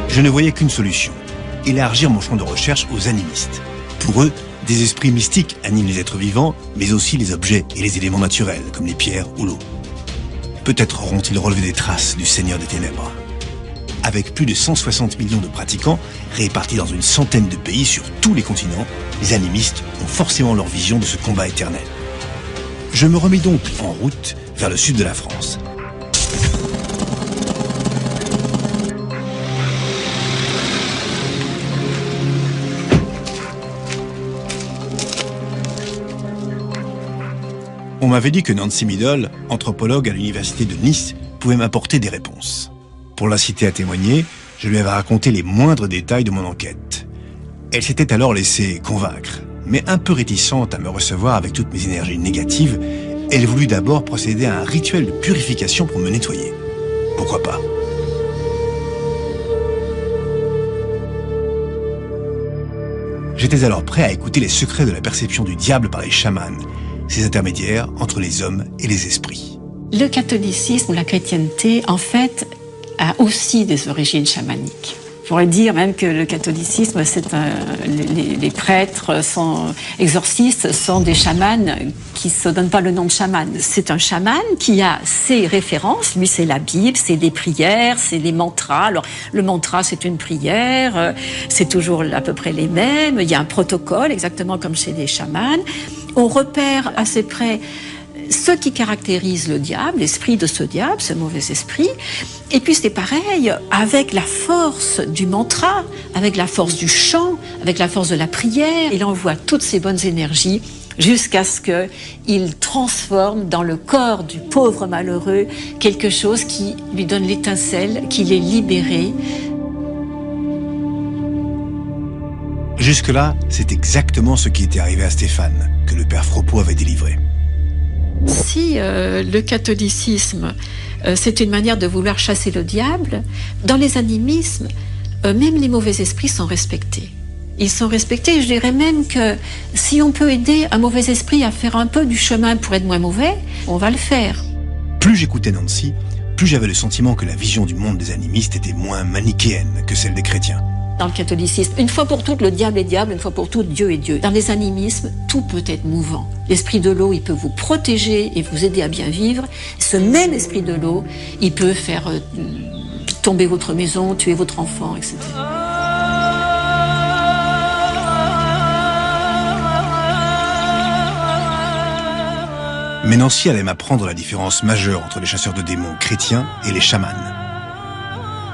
Je ne voyais qu'une solution, élargir mon champ de recherche aux animistes. Pour eux, des esprits mystiques animent les êtres vivants, mais aussi les objets et les éléments naturels, comme les pierres ou l'eau. Peut-être auront-ils relevé des traces du Seigneur des Ténèbres. Avec plus de 160 millions de pratiquants, répartis dans une centaine de pays sur tous les continents, les animistes ont forcément leur vision de ce combat éternel. Je me remis donc en route vers le sud de la France. On m'avait dit que Nancy Middle, anthropologue à l'université de Nice, pouvait m'apporter des réponses. Pour l'inciter à témoigner, je lui avais raconté les moindres détails de mon enquête. Elle s'était alors laissée convaincre, mais un peu réticente à me recevoir avec toutes mes énergies négatives, elle voulut d'abord procéder à un rituel de purification pour me nettoyer. Pourquoi pas? J'étais alors prêt à écouter les secrets de la perception du diable par les chamans, ces intermédiaires entre les hommes et les esprits. Le catholicisme ou la chrétienté, en fait, a aussi des origines chamaniques. Je pourrais dire même que le catholicisme, les prêtres exorcistes sont des chamans qui ne se donnent pas le nom de chaman. C'est un chaman qui a ses références. Lui, c'est la Bible, c'est des prières, c'est des mantras. Alors, le mantra, c'est une prière, c'est toujours à peu près les mêmes. Il y a un protocole, exactement comme chez les chamans. On repère assez près ce qui caractérise le diable, l'esprit de ce diable, ce mauvais esprit. Et puis c'est pareil avec la force du mantra, avec la force du chant, avec la force de la prière. Il envoie toutes ces bonnes énergies jusqu'à ce qu'il transforme dans le corps du pauvre malheureux quelque chose qui lui donne l'étincelle, qu'il est libéré. Jusque-là, c'est exactement ce qui était arrivé à Stéphane, que le père Fropeau avait délivré. Si le catholicisme, c'est une manière de vouloir chasser le diable, dans les animismes, même les mauvais esprits sont respectés. Ils sont respectés, je dirais même que si on peut aider un mauvais esprit à faire un peu du chemin pour être moins mauvais, on va le faire. Plus j'écoutais Nancy, plus j'avais le sentiment que la vision du monde des animistes était moins manichéenne que celle des chrétiens. Dans le catholicisme, une fois pour toutes, le diable est diable, une fois pour toutes, Dieu est Dieu. Dans les animismes, tout peut être mouvant. L'esprit de l'eau, il peut vous protéger et vous aider à bien vivre. Ce même esprit de l'eau, il peut faire tomber votre maison, tuer votre enfant, etc. Mais Nancy allait m'apprendre la différence majeure entre les chasseurs de démons chrétiens et les chamans.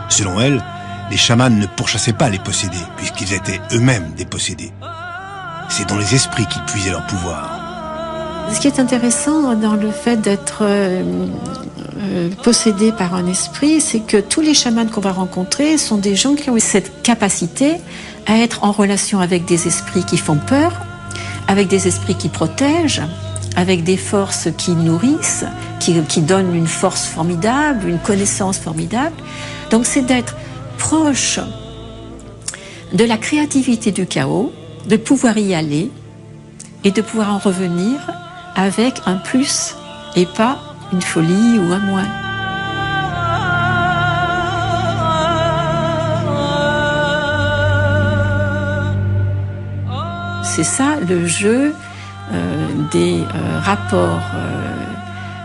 Selon elle, les chamans ne pourchassaient pas les possédés, puisqu'ils étaient eux-mêmes des possédés. C'est dans les esprits qu'ils puisaient leur pouvoir. Ce qui est intéressant dans le fait d'être possédé par un esprit, c'est que tous les chamans qu'on va rencontrer sont des gens qui ont cette capacité à être en relation avec des esprits qui font peur, avec des esprits qui protègent, avec des forces qui nourrissent, qui donnent une force formidable, une connaissance formidable. Donc c'est d'être proche de la créativité du chaos, de pouvoir y aller et de pouvoir en revenir avec un plus et pas une folie ou un moins. C'est ça le jeu des rapports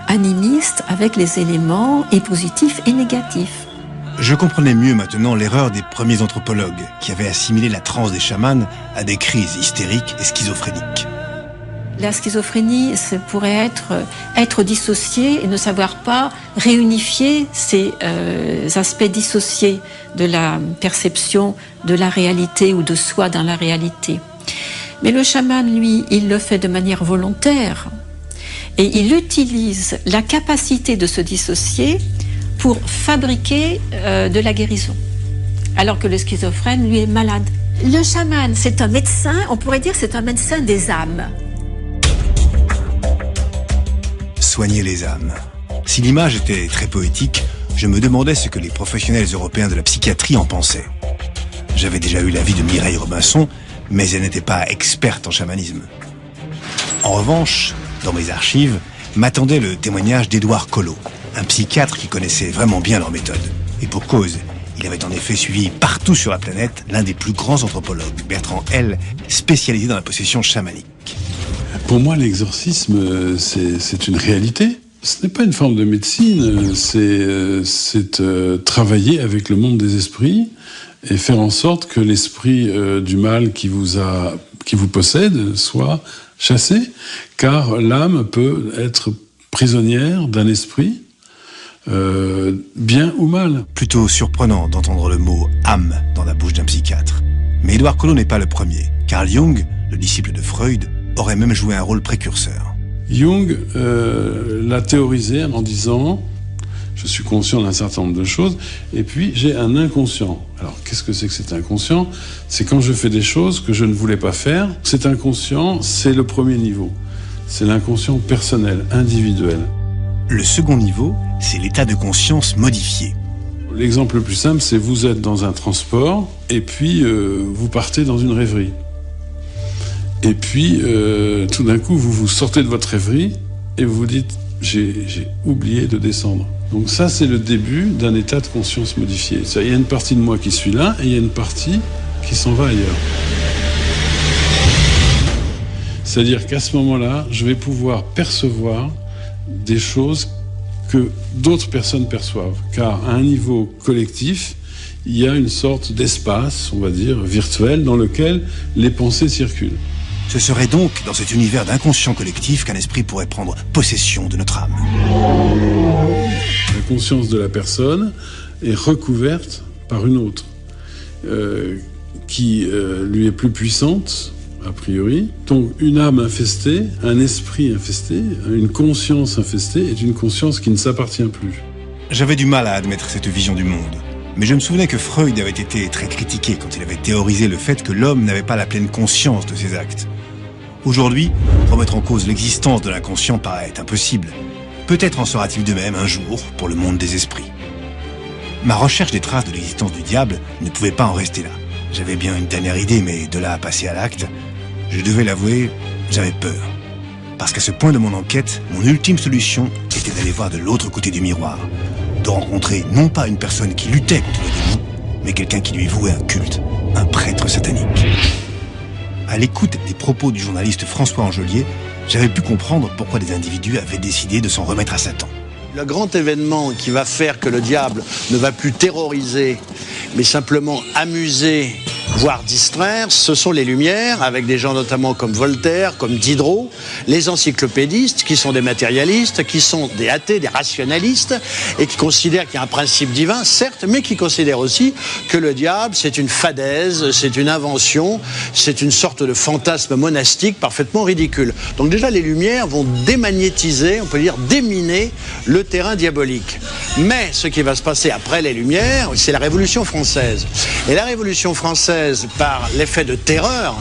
animistes avec les éléments et positifs et négatifs. Je comprenais mieux maintenant l'erreur des premiers anthropologues qui avaient assimilé la transe des chamans à des crises hystériques et schizophréniques. La schizophrénie, ça pourrait être dissocié et ne savoir pas réunifier ces aspects dissociés de la perception de la réalité ou de soi dans la réalité. Mais le chaman, lui, il le fait de manière volontaire et il utilise la capacité de se dissocier pour fabriquer de la guérison, alors que le schizophrène, lui, est malade. Le chaman, c'est un médecin, on pourrait dire c'est un médecin des âmes. Soigner les âmes. Si l'image était très poétique, je me demandais ce que les professionnels européens de la psychiatrie en pensaient. J'avais déjà eu l'avis de Mireille Robinson, mais elle n'était pas experte en chamanisme. En revanche, dans mes archives, m'attendait le témoignage d'Édouard Collot, un psychiatre qui connaissait vraiment bien leur méthode. Et pour cause, il avait en effet suivi partout sur la planète l'un des plus grands anthropologues, Bertrand L., spécialisé dans la possession chamanique. Pour moi, l'exorcisme, c'est une réalité. Ce n'est pas une forme de médecine, c'est travailler avec le monde des esprits et faire en sorte que l'esprit du mal qui vous possède soit chassé, car l'âme peut être prisonnière d'un esprit, bien ou mal. Plutôt surprenant d'entendre le mot « âme » dans la bouche d'un psychiatre. Mais Édouard Collot n'est pas le premier. Carl Jung, le disciple de Freud, aurait même joué un rôle précurseur. Jung l'a théorisé en disant « je suis conscient d'un certain nombre de choses, et puis j'ai un inconscient ». Alors, qu'est-ce que c'est que cet inconscient? C'est quand je fais des choses que je ne voulais pas faire. Cet inconscient, c'est le premier niveau. C'est l'inconscient personnel, individuel. Le second niveau, c'est l'état de conscience modifié. L'exemple le plus simple, c'est vous êtes dans un transport, et puis vous partez dans une rêverie. Et puis, tout d'un coup, vous sortez de votre rêverie, et vous vous dites « j'ai oublié de descendre ». Donc ça, c'est le début d'un état de conscience modifié. Il y a une partie de moi qui suit là, et il y a une partie qui s'en va ailleurs. C'est-à-dire qu'à ce moment-là, je vais pouvoir percevoir des choses que d'autres personnes perçoivent. Car à un niveau collectif, il y a une sorte d'espace, on va dire, virtuel, dans lequel les pensées circulent. Ce serait donc dans cet univers d'inconscient collectif qu'un esprit pourrait prendre possession de notre âme. La conscience de la personne est recouverte par une autre, qui lui est plus puissante, a priori. Donc une âme infestée, un esprit infesté, une conscience infestée est une conscience qui ne s'appartient plus. J'avais du mal à admettre cette vision du monde. Mais je me souvenais que Freud avait été très critiqué quand il avait théorisé le fait que l'homme n'avait pas la pleine conscience de ses actes. Aujourd'hui, remettre en cause l'existence de l'inconscient paraît impossible. Peut-être en sera-t-il de même un jour pour le monde des esprits. Ma recherche des traces de l'existence du diable ne pouvait pas en rester là. J'avais bien une dernière idée, mais de là à passer à l'acte, je devais l'avouer, j'avais peur. Parce qu'à ce point de mon enquête, mon ultime solution était d'aller voir de l'autre côté du miroir. de rencontrer non pas une personne qui luttait contre le démon, mais quelqu'un qui lui vouait un culte, un prêtre satanique. À l'écoute des propos du journaliste François Angelier, j'avais pu comprendre pourquoi des individus avaient décidé de s'en remettre à Satan. Le grand événement qui va faire que le diable ne va plus terroriser, mais simplement amuser, voire distraire, ce sont les Lumières, avec des gens notamment comme Voltaire, comme Diderot, les encyclopédistes, qui sont des matérialistes, qui sont des athées, des rationalistes, et qui considèrent qu'il y a un principe divin, certes, mais qui considèrent aussi que le diable, c'est une fadaise, c'est une invention, c'est une sorte de fantasme monastique parfaitement ridicule. Donc déjà, les Lumières vont démagnétiser, on peut dire déminer, le terrain diabolique. Mais ce qui va se passer après les Lumières, c'est la Révolution française. Et la Révolution française, par l'effet de terreur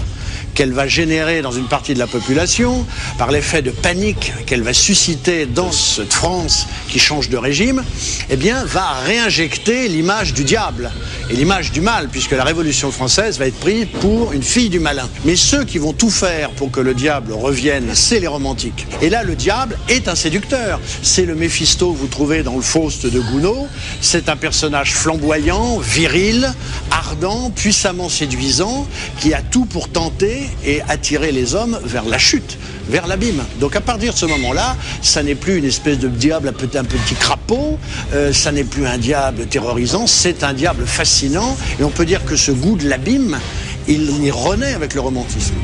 qu'elle va générer dans une partie de la population, par l'effet de panique qu'elle va susciter dans cette France qui change de régime, eh bien, va réinjecter l'image du diable et l'image du mal, puisque la Révolution française va être prise pour une fille du malin. Mais ceux qui vont tout faire pour que le diable revienne, c'est les romantiques. Et là, le diable est un séducteur. C'est le Méphisto que vous trouvez dans le Faust de Gounod. C'est un personnage flamboyant, viril, ardent, puissamment séduisant, qui a tout pour tenter et attirer les hommes vers la chute, vers l'abîme. Donc à partir de ce moment-là, ça n'est plus une espèce de diable un petit crapaud, ça n'est plus un diable terrorisant, c'est un diable fascinant, et on peut dire que ce goût de l'abîme, il y renaît avec le romantisme.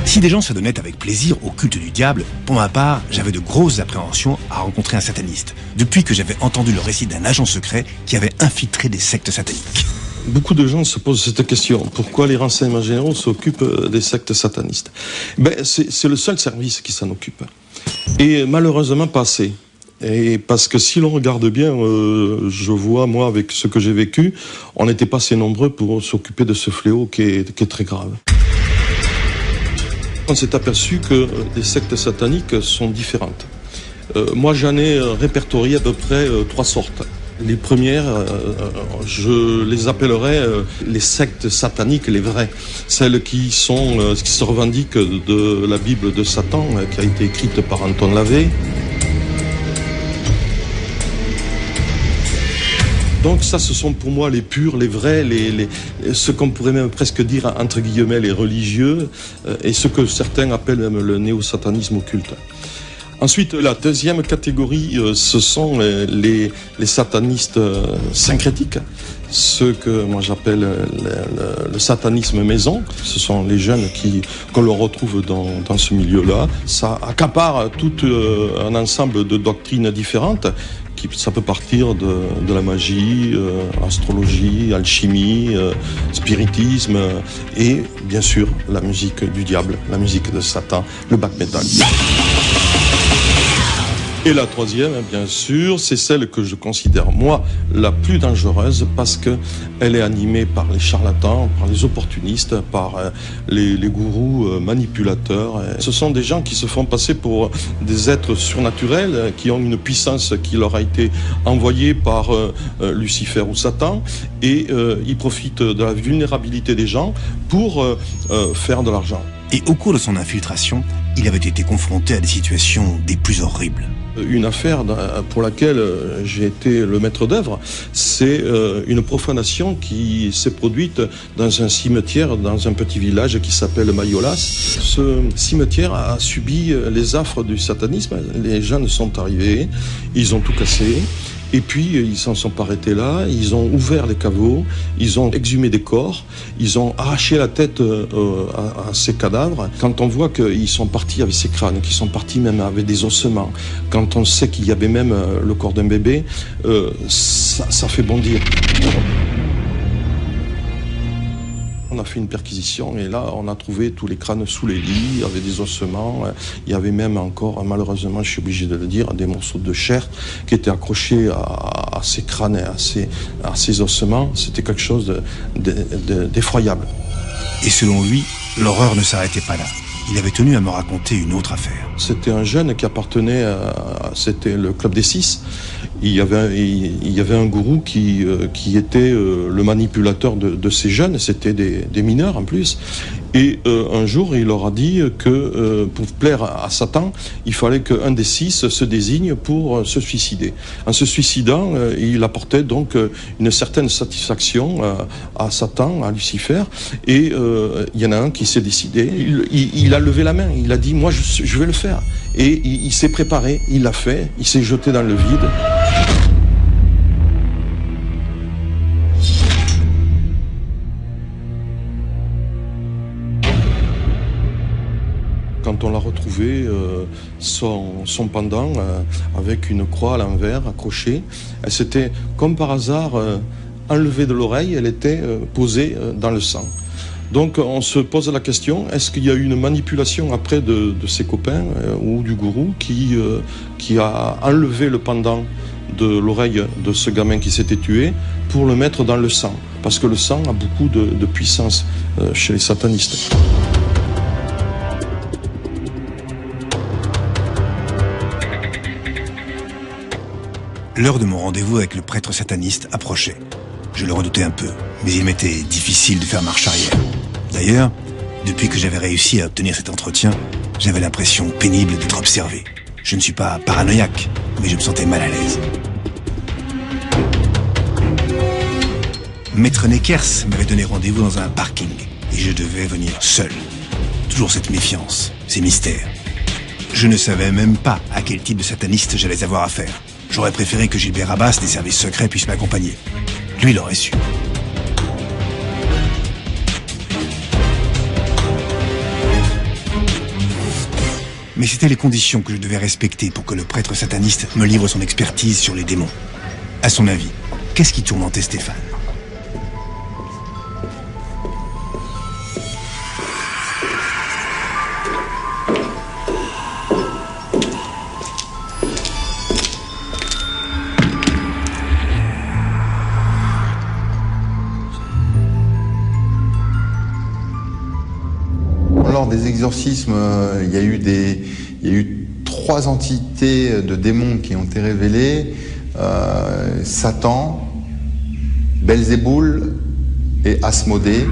Si des gens se donnaient avec plaisir au culte du diable, pour ma part, j'avais de grosses appréhensions à rencontrer un sataniste, depuis que j'avais entendu le récit d'un agent secret qui avait infiltré des sectes sataniques. Beaucoup de gens se posent cette question. Pourquoi les renseignements généraux s'occupent des sectes satanistes? C'est le seul service qui s'en occupe. Et malheureusement pas assez. Et parce que si l'on regarde bien, je vois, moi, avec ce que j'ai vécu, on n'était pas assez nombreux pour s'occuper de ce fléau qui est très grave. On s'est aperçu que les sectes sataniques sont différentes. Moi, j'en ai répertorié à peu près 3 sortes. Les premières, je les appellerais les sectes sataniques, les vraies. Celles qui se revendiquent de la Bible de Satan, qui a été écrite par Anton LaVey. Donc ça, ce sont pour moi les purs, les vrais, ce qu'on pourrait même presque dire, entre guillemets, les religieux, et ce que certains appellent même le néo-satanisme occulte. Ensuite, la deuxième catégorie, ce sont les satanistes syncrétiques, ceux que moi j'appelle le satanisme maison. Ce sont les jeunes qu'on le retrouve dans ce milieu-là. Ça accapare tout un ensemble de doctrines différentes. Ça peut partir de la magie, astrologie, alchimie, spiritisme et bien sûr la musique du diable, la musique de Satan, le black metal. Et la troisième, bien sûr, c'est celle que je considère, moi, la plus dangereuse parce qu'elle est animée par les charlatans, par les opportunistes, par les gourous manipulateurs. Ce sont des gens qui se font passer pour des êtres surnaturels, qui ont une puissance qui leur a été envoyée par Lucifer ou Satan, et ils profitent de la vulnérabilité des gens pour faire de l'argent. Et au cours de son infiltration, il avait été confronté à des situations des plus horribles. Une affaire pour laquelle j'ai été le maître d'œuvre, c'est une profanation qui s'est produite dans un cimetière, dans un petit village qui s'appelle Mayolas. Ce cimetière a subi les affres du satanisme. Les jeunes sont arrivés, ils ont tout cassé. Et puis, ils s'en sont pas arrêtés là, ils ont ouvert les caveaux, ils ont exhumé des corps, ils ont arraché la tête à ces cadavres. Quand on voit qu'ils sont partis avec ces crânes, qu'ils sont partis même avec des ossements, quand on sait qu'il y avait même le corps d'un bébé, ça fait bondir. On a fait une perquisition et là, on a trouvé tous les crânes sous les lits, il y avait des ossements, il y avait même encore, malheureusement, je suis obligé de le dire, des morceaux de chair qui étaient accrochés à ces crânes et à ces ossements. C'était quelque chose d'effroyable. Et selon lui, l'horreur ne s'arrêtait pas là. Il avait tenu à me raconter une autre affaire. C'était un jeune qui appartenait c'était le Club des 6. Il y avait un gourou qui était le manipulateur de ces jeunes. C'était des mineurs en plus. Et un jour, il leur a dit que pour plaire à Satan, il fallait qu'un des 6 se désigne pour se suicider. En se suicidant, il apportait donc une certaine satisfaction à Satan, à Lucifer, et il y en a un qui s'est décidé. Il a levé la main, il a dit « moi je vais le faire ». Et il s'est préparé, il l'a fait, il s'est jeté dans le vide. Quand on l'a retrouvé, son pendant, avec une croix à l'envers, accrochée, elle s'était, comme par hasard, enlevée de l'oreille, elle était posée dans le sang. Donc on se pose la question, est-ce qu'il y a eu une manipulation après de ses copains ou du gourou qui a enlevé le pendant de l'oreille de ce gamin qui s'était tué pour le mettre dans le sang? Parce que le sang a beaucoup de puissance chez les satanistes. L'heure de mon rendez-vous avec le prêtre sataniste approchait. Je le redoutais un peu, mais il m'était difficile de faire marche arrière. D'ailleurs, depuis que j'avais réussi à obtenir cet entretien, j'avais l'impression pénible d'être observé. Je ne suis pas paranoïaque, mais je me sentais mal à l'aise. Maître Neckers m'avait donné rendez-vous dans un parking, et je devais venir seul. Toujours cette méfiance, ces mystères. Je ne savais même pas à quel type de sataniste j'allais avoir affaire. J'aurais préféré que Gilbert Abbas des services secrets puisse m'accompagner. Lui, il aurait su. Mais c'était les conditions que je devais respecter pour que le prêtre sataniste me livre son expertise sur les démons. À son avis, qu'est-ce qui tourmentait Stéphane ? Lors des exorcismes, il y a eu 3 entités de démons qui ont été révélées. Satan, Belzéboul et Asmodée.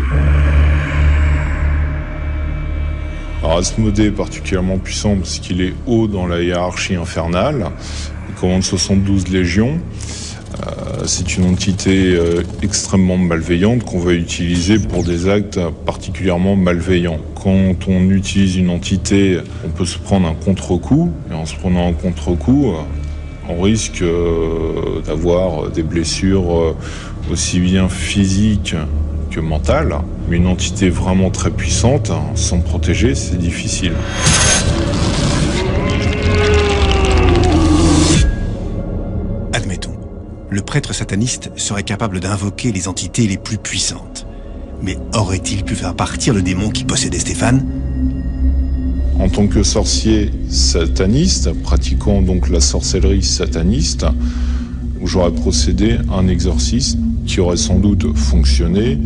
Alors Asmodée est particulièrement puissant parce qu'il est haut dans la hiérarchie infernale. Il commande 72 légions. C'est une entité extrêmement malveillante qu'on va utiliser pour des actes particulièrement malveillants. Quand on utilise une entité, on peut se prendre un contre-coup, et en se prenant un contre-coup, on risque d'avoir des blessures aussi bien physiques que mentales. Mais une entité vraiment très puissante, sans protéger, c'est difficile. Admettons. Le prêtre sataniste serait capable d'invoquer les entités les plus puissantes. Mais aurait-il pu faire partir le démon qui possédait Stéphane ? En tant que sorcier sataniste, pratiquant donc la sorcellerie sataniste, j'aurais procédé à un exorcisme qui aurait sans doute fonctionné,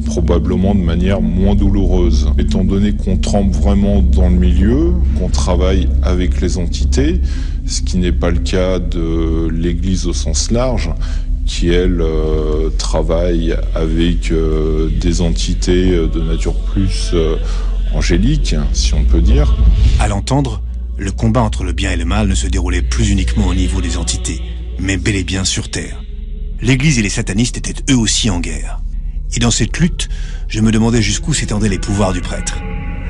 probablement de manière moins douloureuse. Étant donné qu'on trempe vraiment dans le milieu, qu'on travaille avec les entités, ce qui n'est pas le cas de l'Église au sens large, qui, elle, travaille avec des entités de nature plus angélique, si on peut dire. À l'entendre, le combat entre le bien et le mal ne se déroulait plus uniquement au niveau des entités, mais bel et bien sur Terre. L'Église et les satanistes étaient eux aussi en guerre. Et dans cette lutte, je me demandais jusqu'où s'étendaient les pouvoirs du prêtre.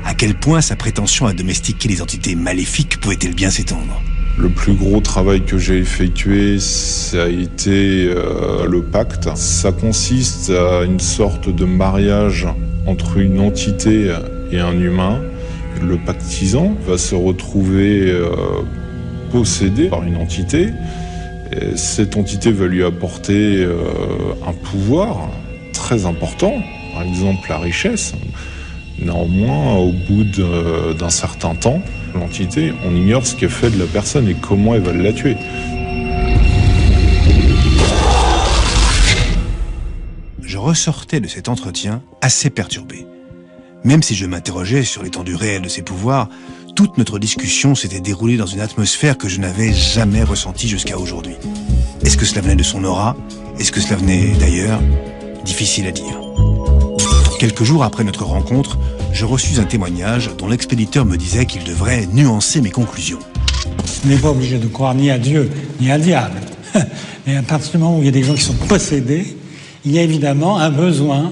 À quel point sa prétention à domestiquer les entités maléfiques pouvait-elle bien s'étendre ? Le plus gros travail que j'ai effectué, ça a été le pacte. Ça consiste à une sorte de mariage entre une entité et un humain. Le pactisant va se retrouver possédé par une entité. Et cette entité va lui apporter un pouvoir très important, par exemple la richesse. Néanmoins, au bout d'un certain temps, l'entité, on ignore ce qu'elle fait de la personne et comment elle va la tuer. Je ressortais de cet entretien assez perturbé. Même si je m'interrogeais sur l'étendue réelle de ses pouvoirs, toute notre discussion s'était déroulée dans une atmosphère que je n'avais jamais ressentie jusqu'à aujourd'hui. Est-ce que cela venait de son aura ? Est-ce que cela venait d'ailleurs ? Difficile à dire. Quelques jours après notre rencontre, je reçus un témoignage dont l'expéditeur me disait qu'il devrait nuancer mes conclusions. On n'est pas obligé de croire ni à Dieu, ni à diable. Mais à partir du moment où il y a des gens qui sont possédés, il y a évidemment un besoin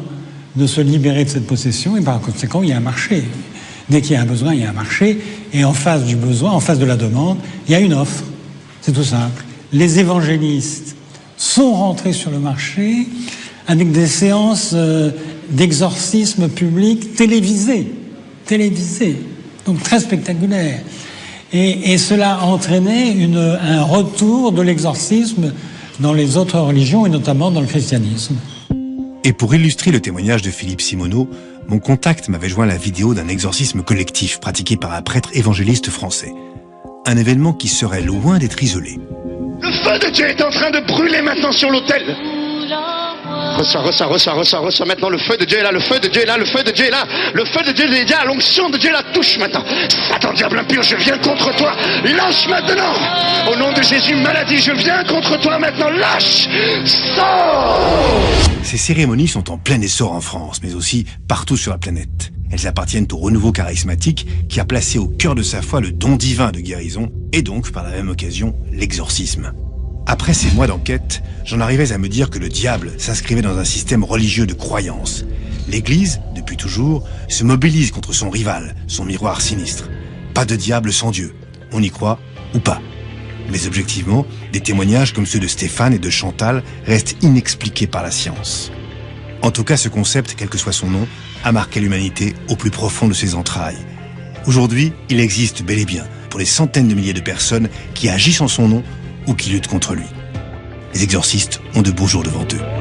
de se libérer de cette possession, et par conséquent, il y a un marché. Dès qu'il y a un besoin, il y a un marché, et en face du besoin, en face de la demande, il y a une offre. C'est tout simple. Les évangélistes sont rentrés sur le marché avec des séances d'exorcisme public télévisées, donc très spectaculaires. Et cela a entraîné un retour de l'exorcisme dans les autres religions, et notamment dans le christianisme. Et pour illustrer le témoignage de Philippe Simoneau, mon contact m'avait joint la vidéo d'un exorcisme collectif pratiqué par un prêtre évangéliste français. Un événement qui serait loin d'être isolé. Le feu de Dieu est en train de brûler maintenant sur l'autel. Reçois maintenant, le feu de Dieu est là, le feu de Dieu est là, le feu de Dieu est là, le feu de Dieu est là, l'onction de Dieu la touche maintenant. Satan, diable impur, je viens contre toi, lâche maintenant. Au nom de Jésus, maladie, je viens contre toi maintenant, lâche, sors. Ces cérémonies sont en plein essor en France, mais aussi partout sur la planète. Elles appartiennent au renouveau charismatique qui a placé au cœur de sa foi le don divin de guérison et donc, par la même occasion, l'exorcisme. Après ces mois d'enquête, j'en arrivais à me dire que le diable s'inscrivait dans un système religieux de croyance. L'Église, depuis toujours, se mobilise contre son rival, son miroir sinistre. Pas de diable sans Dieu, on y croit ou pas. Mais objectivement, des témoignages comme ceux de Stéphane et de Chantal restent inexpliqués par la science. En tout cas, ce concept, quel que soit son nom, a marqué l'humanité au plus profond de ses entrailles. Aujourd'hui, il existe bel et bien pour les centaines de milliers de personnes qui agissent en son nom ou qui luttent contre lui. Les exorcistes ont de beaux jours devant eux.